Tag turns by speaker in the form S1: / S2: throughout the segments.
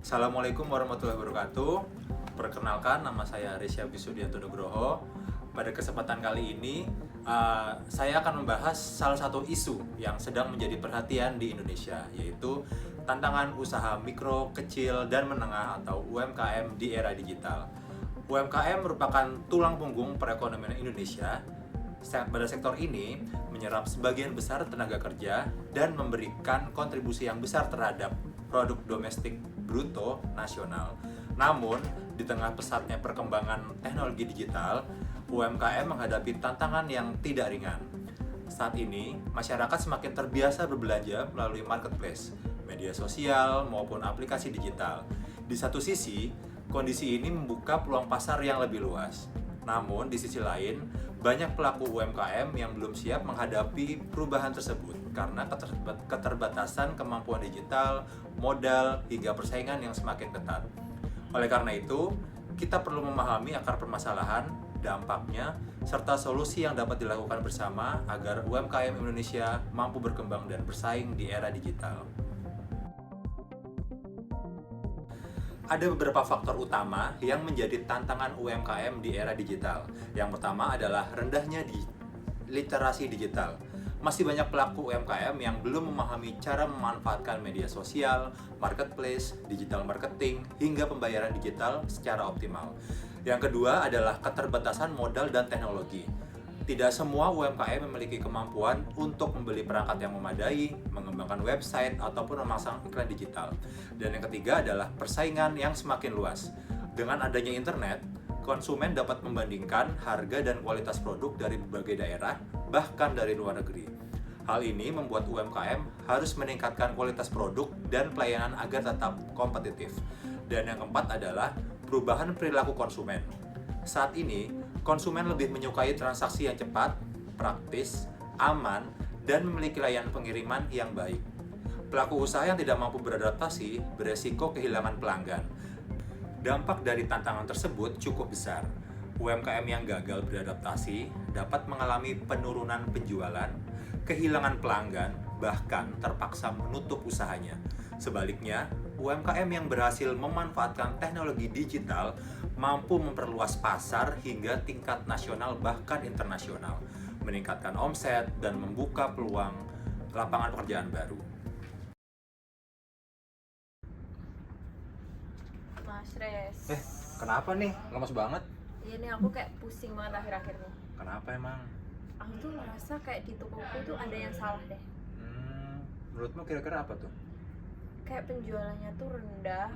S1: Assalamualaikum warahmatullahi wabarakatuh. Perkenalkan, nama saya Risya Bisudianto Nugroho. Pada kesempatan kali ini, saya akan membahas salah satu isu yang sedang menjadi perhatian di Indonesia, yaitu tantangan usaha mikro, kecil, dan menengah atau UMKM di era digital. UMKM merupakan tulang punggung perekonomian Indonesia. Pada sektor ini menyerap sebagian besar tenaga kerja dan memberikan kontribusi yang besar terhadap produk domestik bruto nasional. Namun, di tengah pesatnya perkembangan teknologi digital, UMKM menghadapi tantangan yang tidak ringan. Saat ini, masyarakat semakin terbiasa berbelanja melalui marketplace, media sosial, maupun aplikasi digital. Di satu sisi, kondisi ini membuka peluang pasar yang lebih luas. Namun, di sisi lain, banyak pelaku UMKM yang belum siap menghadapi perubahan tersebut karena keterbatasan kemampuan digital, modal, hingga persaingan yang semakin ketat. Oleh karena itu, kita perlu memahami akar permasalahan, dampaknya, serta solusi yang dapat dilakukan bersama agar UMKM Indonesia mampu berkembang dan bersaing di era digital. Ada beberapa faktor utama yang menjadi tantangan UMKM di era digital. Yang pertama adalah rendahnya literasi digital. Masih banyak pelaku UMKM yang belum memahami cara memanfaatkan media sosial, marketplace, digital marketing, hingga pembayaran digital secara optimal. Yang kedua adalah keterbatasan modal dan teknologi. Tidak semua UMKM memiliki kemampuan untuk membeli perangkat yang memadai, mengembangkan website, ataupun memasang iklan digital. Dan yang ketiga adalah persaingan yang semakin luas. Dengan adanya internet, konsumen dapat membandingkan harga dan kualitas produk dari berbagai daerah, bahkan dari luar negeri. Hal ini membuat UMKM harus meningkatkan kualitas produk dan pelayanan agar tetap kompetitif. Dan yang keempat adalah perubahan perilaku konsumen. Saat ini, konsumen lebih menyukai transaksi yang cepat, praktis, aman, dan memiliki layanan pengiriman yang baik. Pelaku usaha yang tidak mampu beradaptasi beresiko kehilangan pelanggan. Dampak dari tantangan tersebut cukup besar. UMKM yang gagal beradaptasi dapat mengalami penurunan penjualan, kehilangan pelanggan, bahkan terpaksa menutup usahanya. Sebaliknya, UMKM yang berhasil memanfaatkan teknologi digital mampu memperluas pasar hingga tingkat nasional bahkan internasional, meningkatkan omset dan membuka peluang lapangan pekerjaan baru.
S2: Mas Res.
S1: Kenapa nih? Lemas banget.
S2: Iya nih, aku kayak pusing banget akhir-akhir nih.
S1: Kenapa emang?
S2: Aku tuh ngerasa kayak di tokoku tuh ada yang salah deh.
S1: Menurutmu kira-kira apa tuh?
S2: Kayak penjualannya tuh rendah.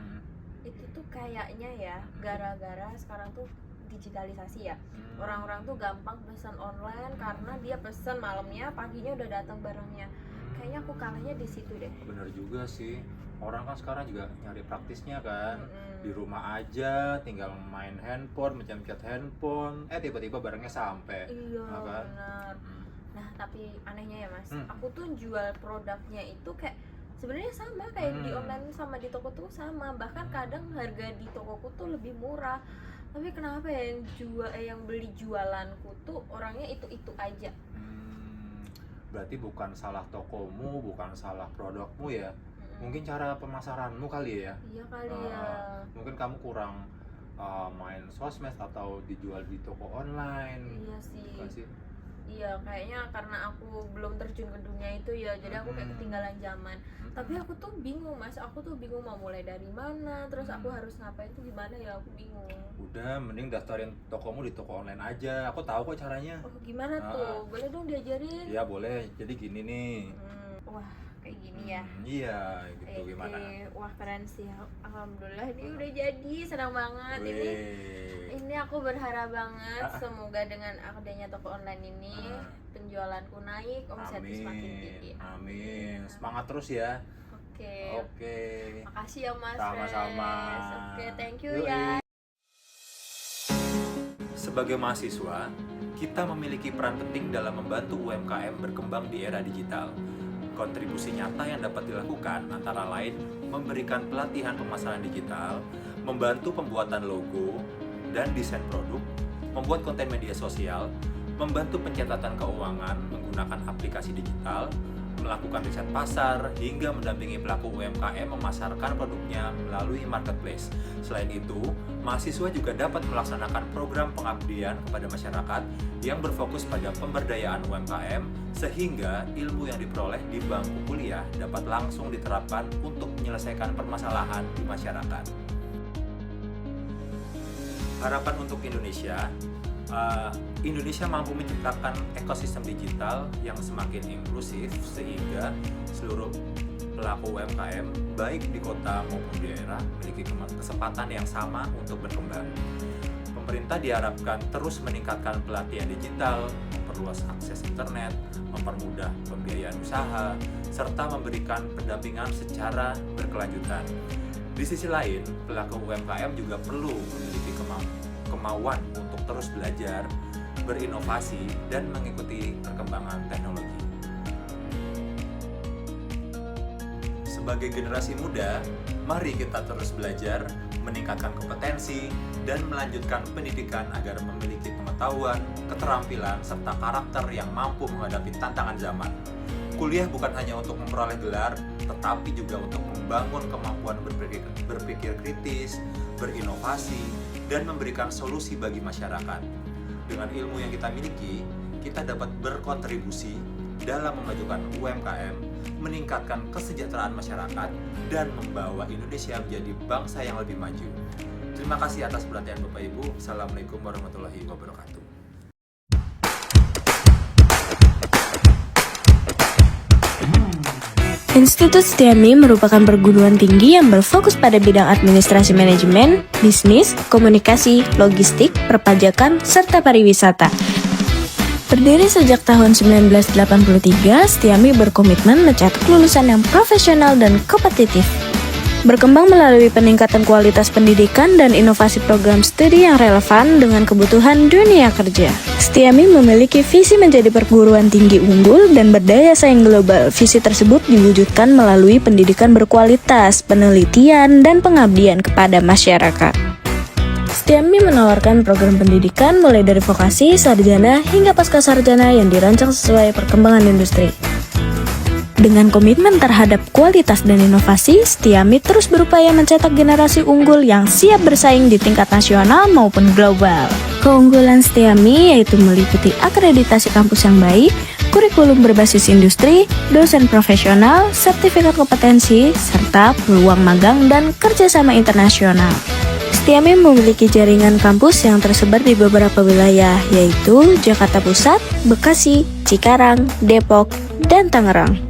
S2: Itu tuh kayaknya ya gara-gara sekarang tuh digitalisasi ya. Orang-orang tuh gampang pesan online karena dia pesan malamnya, paginya udah datang barangnya. Kayaknya aku kalahnya di situ deh.
S1: Bener juga sih. Orang kan sekarang juga nyari praktisnya kan. Di rumah aja, tinggal main handphone, mencet-mencet handphone, tiba-tiba barangnya sampai.
S2: Iya,
S1: kan?
S2: benar. Nah, tapi anehnya ya Mas, aku tuh jual produknya itu kayak sebenarnya sama kayak di online sama di toko tuh sama, bahkan kadang harga di tokoku tuh lebih murah. Tapi kenapa ya yang beli jualanku tuh orangnya itu aja?
S1: Berarti bukan salah tokomu, bukan salah produkmu ya. Mungkin cara pemasaranmu kali ya.
S2: Iya kali ya.
S1: Mungkin kamu kurang main sosmed atau dijual di toko online.
S2: Iya sih.
S1: Bukan sih?
S2: Iya, kayaknya karena aku belum terjun ke dunia itu ya, jadi aku kayak ketinggalan zaman. Tapi aku tuh bingung Mas, aku tuh bingung mau mulai dari mana, terus aku harus ngapain tuh gimana ya, aku bingung.
S1: Udah, mending daftarin tokomu di toko online aja. Aku tahu kok caranya.
S2: Oh gimana tuh? Boleh dong diajarin?
S1: Iya boleh, jadi gini nih.
S2: Wah, kayak gini ya.
S1: Iya, gitu. Gimana?
S2: Wah keren sih, alhamdulillah ini udah jadi, senang banget. Ini aku berharap banget semoga dengan adanya toko online ini penjualanku naik, omsetku semakin tinggi.
S1: Amin. Semangat terus ya.
S2: Oke. Makasih ya Mas.
S1: Sama-sama.
S2: Oke, thank you ya.
S1: Sebagai mahasiswa, kita memiliki peran penting dalam membantu UMKM berkembang di era digital. Kontribusi nyata yang dapat dilakukan antara lain memberikan pelatihan pemasaran digital, membantu pembuatan logo dan desain produk, membuat konten media sosial, membantu pencatatan keuangan menggunakan aplikasi digital, melakukan riset pasar, hingga mendampingi pelaku UMKM memasarkan produknya melalui marketplace. Selain itu, mahasiswa juga dapat melaksanakan program pengabdian kepada masyarakat yang berfokus pada pemberdayaan UMKM, sehingga ilmu yang diperoleh di bangku kuliah dapat langsung diterapkan untuk menyelesaikan permasalahan di masyarakat. Harapan untuk Indonesia, Indonesia mampu menciptakan ekosistem digital yang semakin inklusif sehingga seluruh pelaku UMKM baik di kota maupun di daerah memiliki kesempatan yang sama untuk berkembang. Pemerintah diharapkan terus meningkatkan pelatihan digital, memperluas akses internet, mempermudah pembiayaan usaha, serta memberikan pendampingan secara berkelanjutan. Di sisi lain, pelaku UMKM juga perlu memiliki kemauan untuk terus belajar, berinovasi, dan mengikuti perkembangan teknologi. Sebagai generasi muda, mari kita terus belajar, meningkatkan kompetensi, dan melanjutkan pendidikan agar memiliki pengetahuan, keterampilan, serta karakter yang mampu menghadapi tantangan zaman. Kuliah bukan hanya untuk memperoleh gelar, tetapi juga untuk membangun kemampuan berpikir kritis, berinovasi, dan memberikan solusi bagi masyarakat. Dengan ilmu yang kita miliki, kita dapat berkontribusi dalam memajukan UMKM, meningkatkan kesejahteraan masyarakat, dan membawa Indonesia menjadi bangsa yang lebih maju. Terima kasih atas perhatian Bapak Ibu. Assalamualaikum warahmatullahi wabarakatuh.
S3: Institut Setiami merupakan perguruan tinggi yang berfokus pada bidang administrasi manajemen, bisnis, komunikasi, logistik, perpajakan, serta pariwisata. Berdiri sejak tahun 1983, Setiami berkomitmen mencetak lulusan yang profesional dan kompetitif. Berkembang melalui peningkatan kualitas pendidikan dan inovasi program studi yang relevan dengan kebutuhan dunia kerja. Setiami memiliki visi menjadi perguruan tinggi unggul dan berdaya saing global. Visi tersebut diwujudkan melalui pendidikan berkualitas, penelitian, dan pengabdian kepada masyarakat. Setiami menawarkan program pendidikan mulai dari vokasi, sarjana, hingga pascasarjana yang dirancang sesuai perkembangan industri. Dengan komitmen terhadap kualitas dan inovasi, Setiami terus berupaya mencetak generasi unggul yang siap bersaing di tingkat nasional maupun global. Keunggulan Setiami yaitu meliputi akreditasi kampus yang baik, kurikulum berbasis industri, dosen profesional, sertifikat kompetensi, serta peluang magang dan kerjasama internasional. Setiami memiliki jaringan kampus yang tersebar di beberapa wilayah, yaitu Jakarta Pusat, Bekasi, Cikarang, Depok, dan Tangerang.